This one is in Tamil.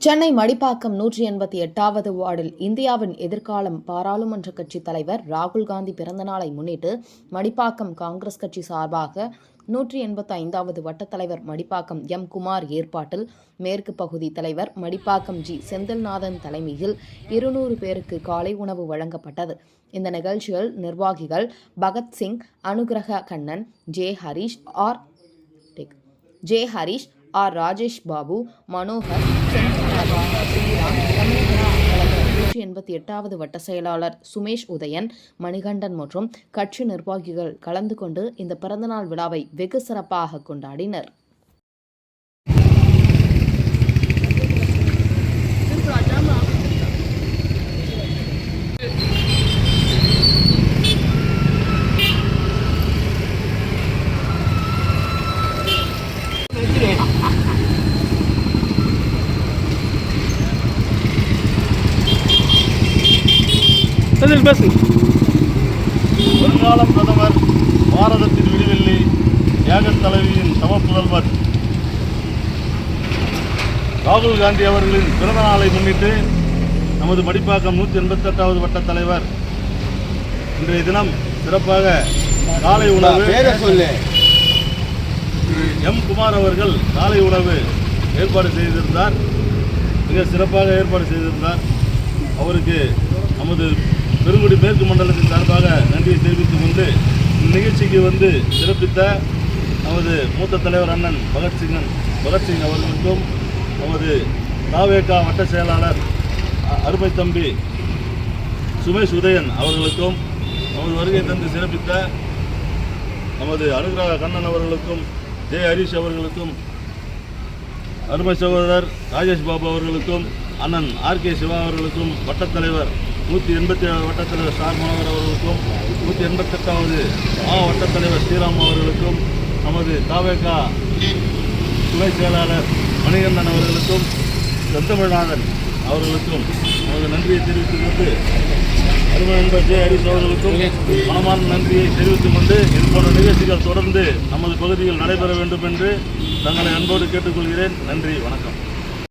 சென்னை மடிப்பாக்கம் 188வது வார்டில் இந்தியாவின் எதிர்காலம் பாராளுமன்ற கட்சித் தலைவர் ராகுல் காந்தி பிறந்தநாளை முன்னிட்டு மடிப்பாக்கம் காங்கிரஸ் கட்சி சார்பாக 185வது வட்டத்தலைவர் மடிப்பாக்கம் எம். குமார் ஏற்பாட்டில் மேற்கு பகுதி தலைவர் மடிப்பாக்கம் ஜி. செந்தில்நாதன் தலைமையில் 200 பேருக்கு காலை உணவு வழங்கப்பட்டது. இந்த நிகழ்ச்சியில் நிர்வாகிகள் பகத்சிங், அனுகிரக கண்ணன், ஜே. ஹரிஷ், ஆர். ராஜேஷ் பாபு, மனோகர், ஸ்ரீராம், 188வது வட்ட செயலாளர் சுமேஷ் உதயன், மணிகண்டன் மற்றும் கட்சி நிர்வாகிகள் கலந்து கொண்டு இந்த பிறந்தநாள் விழாவை வெகு சிறப்பாக கொண்டாடினர். வருங்காலம் பிரதமர், பாரதத்தின் விடிவெள்ளி, தியாகத் தலைவியின் சமப்புதல்வர் ராகுல் காந்தி அவர்களின் பிறந்த நாளை முன்னிட்டு நமது மடிப்பாக்கம் 188வது வட்ட தலைவர் இன்றைய தினம் சிறப்பாக காலை உணவு எம். குமார் அவர்கள் காலை உணவு ஏற்பாடு செய்திருந்தார். மிக சிறப்பாக ஏற்பாடு செய்திருந்தார். அவருக்கு நமது பெருங்குடி மேற்கு மண்டலத்தின் சார்பாக நன்றியை தெரிவித்துக் கொண்டு இந்நிகழ்ச்சிக்கு வந்து சிறப்பித்த நமது மூத்த தலைவர் அண்ணன் பகத்சிங் அவர்களுக்கும், நமது தாவேகா வட்ட செயலாளர் அருமை தம்பி சுமேஷ் உதயன் அவர்களுக்கும், நமது வருகை தந்து சிறப்பித்த நமது அனுகிரக கண்ணன் அவர்களுக்கும், ஜே. ஹரிஷ் அவர்களுக்கும், அருமை சகோதரர் ராஜேஷ் பாபு அவர்களுக்கும், அண்ணன் ஆர். கே. சிவா அவர்களுக்கும், வட்டத்தலைவர் 187 வட்டத்தலைவர் சார் மனோகர் அவர்களுக்கும், 188வது வட்டத்தலைவர் ஸ்ரீராம் அவர்களுக்கும், நமது தாவேகா துணை செயலாளர் மணிகண்டன் அவர்களுக்கும், செந்தமிழ்நாதன் அவர்களுக்கும் நமது நன்றியை தெரிவித்துக் கொண்டு, அருமை நண்பர் ஜே. ஹரிஷ் அவர்களுக்கும் மனமார்ந்த நன்றியை தெரிவித்துக் கொண்டு, இது போன்ற நிகழ்ச்சிகள் தொடர்ந்து நமது பகுதியில் நடைபெற வேண்டும் என்று தங்களை அன்போடு கேட்டுக்கொள்கிறேன். நன்றி, வணக்கம்.